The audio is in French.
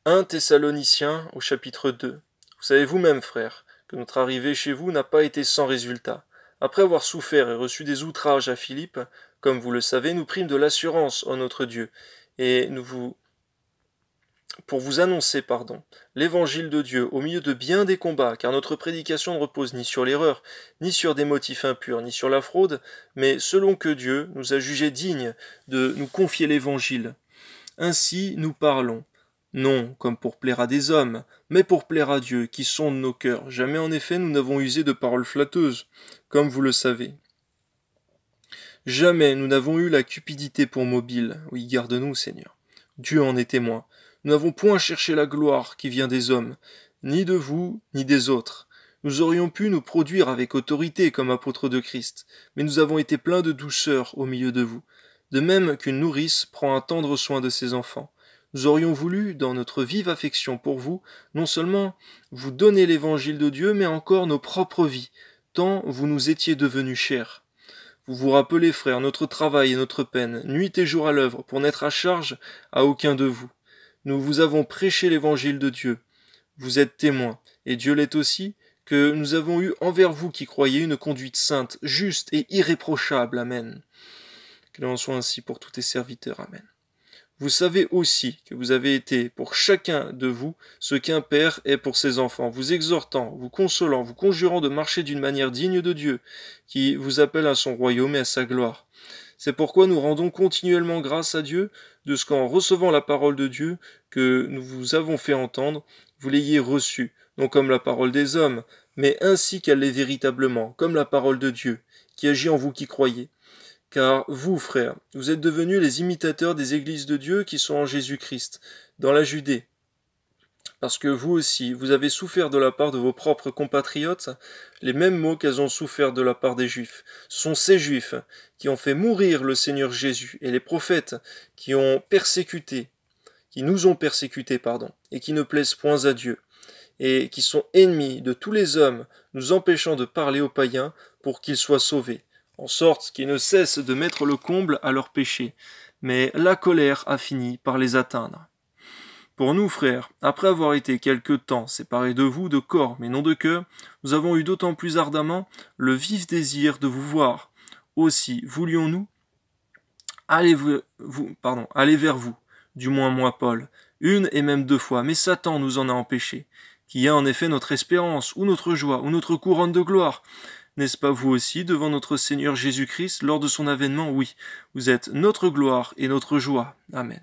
1 Thessaloniciens au chapitre 2. Vous savez vous-même, frères, que notre arrivée chez vous n'a pas été sans résultat. Après avoir souffert et reçu des outrages à Philippe, comme vous le savez, nous prîmes de l'assurance en notre Dieu, et pour vous annoncer, l'évangile de Dieu au milieu de bien des combats, car notre prédication ne repose ni sur l'erreur, ni sur des motifs impurs, ni sur la fraude, mais selon que Dieu nous a jugés dignes de nous confier l'évangile. Ainsi nous parlons, non comme pour plaire à des hommes, mais pour plaire à Dieu, qui sonde nos cœurs. Jamais en effet nous n'avons usé de paroles flatteuses, comme vous le savez. Jamais nous n'avons eu la cupidité pour mobile. Oui, garde-nous, Seigneur. Dieu en est témoin. Nous n'avons point cherché la gloire qui vient des hommes, ni de vous, ni des autres. Nous aurions pu nous produire avec autorité comme apôtres de Christ, mais nous avons été pleins de douceur au milieu de vous, de même qu'une nourrice prend un tendre soin de ses enfants. Nous aurions voulu, dans notre vive affection pour vous, non seulement vous donner l'évangile de Dieu, mais encore nos propres vies, tant vous nous étiez devenus chers. Vous vous rappelez, frères, notre travail et notre peine, nuit et jour à l'œuvre, pour n'être à charge à aucun de vous. Nous vous avons prêché l'évangile de Dieu. Vous êtes témoins, et Dieu l'est aussi, que nous avons eu envers vous qui croyez une conduite sainte, juste et irréprochable. Amen. Qu'il en soit ainsi pour tous tes serviteurs. Amen. Vous savez aussi que vous avez été pour chacun de vous ce qu'un père est pour ses enfants, vous exhortant, vous consolant, vous conjurant de marcher d'une manière digne de Dieu, qui vous appelle à son royaume et à sa gloire. C'est pourquoi nous rendons continuellement grâce à Dieu de ce qu'en recevant la parole de Dieu que nous vous avons fait entendre, vous l'ayez reçue, non comme la parole des hommes, mais ainsi qu'elle l'est véritablement, comme la parole de Dieu, qui agit en vous qui croyez. Car vous, frères, vous êtes devenus les imitateurs des églises de Dieu qui sont en Jésus-Christ, dans la Judée. Parce que vous aussi, vous avez souffert de la part de vos propres compatriotes les mêmes maux qu'elles ont souffert de la part des Juifs. Ce sont ces Juifs qui ont fait mourir le Seigneur Jésus et les prophètes qui nous ont persécutés, et qui ne plaisent point à Dieu, et qui sont ennemis de tous les hommes, nous empêchant de parler aux païens pour qu'ils soient sauvés, en sorte qu'ils ne cessent de mettre le comble à leurs péchés. Mais la colère a fini par les atteindre. Pour nous, frères, après avoir été quelque temps séparés de vous de corps, mais non de cœur, nous avons eu d'autant plus ardemment le vif désir de vous voir. Aussi voulions-nous aller vers vous, du moins moi, Paul, une et même 2 fois, mais Satan nous en a empêchés, qui a en effet notre espérance, ou notre joie, ou notre couronne de gloire. N'est-ce pas vous aussi, devant notre Seigneur Jésus-Christ, lors de son avènement? Oui, vous êtes notre gloire et notre joie. Amen.